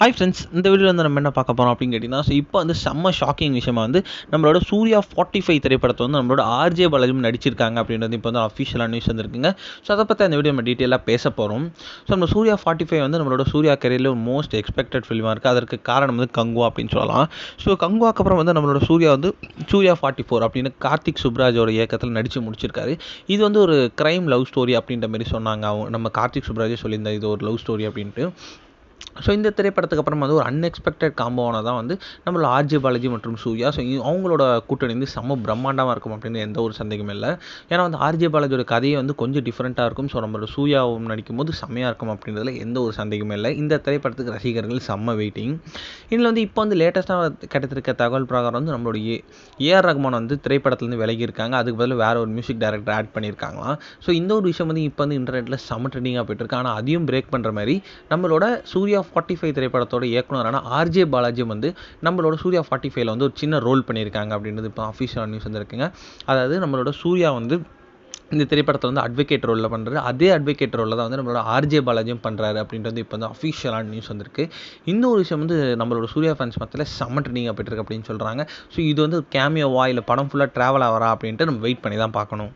Hi friends, இந்த வீடியோவில் வந்து நம்ம என்ன பார்க்க போகிறோம் அப்படின்னு கேட்டிங்கன்னா, இப்போ வந்து செம்ம ஷாக்கிங் விஷயமா வந்து நம்மளோட சூர்யா 45 திரைப்படத்தை வந்து நம்மளோட ஆர்ஜே பாலாஜி நடிச்சிருக்காங்க அப்படின்றது இப்போ வந்து அஃபிஷியலாக நியூஸ் வந்துருக்குங்க. ஸோ அதை பற்றி அந்த வீடியோ நம்ம டீட்டெயிலாக பேச போகிறோம். ஸோ நம்ம சூர்யா 45 வந்து நம்மளோட சூர்யா கரியரில் ஒரு மோஸ்ட் எக்ஸ்பெக்டட் ஃபிலிமாக இருக்குது. அதற்கு காரணம் வந்து கங்குவா அப்படின்னு சொல்லலாம். ஸோ கங்குவாக்கு அப்புறம் வந்து நம்மளோட சூர்யா வந்து சூர்யா 44 அப்படின்னு கார்த்திக் சுப்ராஜோட இயக்கத்தில் நடித்து முடிச்சிருக்காரு. இது வந்து ஒரு க்ரைம் லவ் ஸ்டோரி அப்படின்ற மாதிரி சொன்னாங்க. நம்ம கார்த்திக் சுப்ராஜே சொல்லியிருந்தார் இது ஒரு லவ் ஸ்டோரி அப்படின்ட்டு. ஸோ இந்த திரைப்படத்துக்கு அப்புறம் வந்து ஒரு அன்எக்ஸ்பெக்டட் காம்போவான தான் வந்து நம்மளோட ஆர்ஜே பாலாஜி மற்றும் சூர்யா. ஸோ அவங்களோட கூட்டணி வந்து செம்ம பிரம்மாண்டமாக இருக்கும் அப்படின்னு எந்த ஒரு சந்தேகமும் இல்லை. ஏன்னா வந்து ஆர்ஜே பாலாஜியோட கதையை வந்து கொஞ்சம் டிஃப்ரெண்ட்டாக இருக்கும். ஸோ நம்மளோட சூர்யாவும் நடிக்கும் போது செம்மையாக இருக்கும் அப்படின்றதுல எந்த ஒரு சந்தேகமும் இல்லை. இந்த திரைப்படத்துக்கு ரசிகர்கள் செம்ம வெயிட்டிங். இதில் வந்து இப்போ வந்து லேட்டஸ்ட்டாக கிடைத்திருக்க தகவல் பிரகாரம் வந்து நம்மளோட ஏஆர் ரகுமான் வந்து திரைப்படத்துலேருந்து விலகியிருக்காங்க. அதுக்கு பதில் வேறு ஒரு மியூசிக் டைரக்டர் ஆட் பண்ணியிருக்காங்களாம். ஸோ இந்த ஒரு விஷயம் வந்து இப்போ வந்து இன்டர்நெட்டில் செம்ம ட்ரெண்டிங்காக போயிட்டுருக்கு. ஆனால் அதையும் பிரேக் பண்ணுற மாதிரி நம்மளோட சூர்யா 45 திரைப்படத்தோட இயக்குனரான ஆர்ஜே பாலாஜி வந்து நம்மளோட சூர்யா 45ல வந்து ஒரு சின்ன ரோல் பண்ணியிருக்காங்க அப்படின்றது இப்போ அஃபிஷியல் நியூஸ் வந்துருக்குங்க. அதாவது நம்மளோட சூர்யா வந்து இந்த திரைப்படத்தை வந்து அட்வொகேட் ரோலில் பண்ணுறாரு. அதே அட்வொகேட் ரோலில் தான் வந்து நம்மளோட ஆர்ஜே பாலாஜியும் பண்ணுறாரு அப்படின்றது இப்போ வந்து அஃபிஷியலான நியூஸ் வந்திருக்கு. இந்த ஒரு விஷயம் வந்து நம்மளோட சூர்யா ஃபேன்ஸ் மத்தியில் செம்ம ட்ரெண்டிங்காக போயிட்டுருக்கு அப்படின்னு சொல்கிறாங்க. ஸோ இது வந்து கேமியோவா இல்லை படம் ஃபுல்லாக ட்ராவல் ஆகிறா அப்படின்ட்டு நம்ம வெயிட் பண்ணி தான் பார்க்கணும்.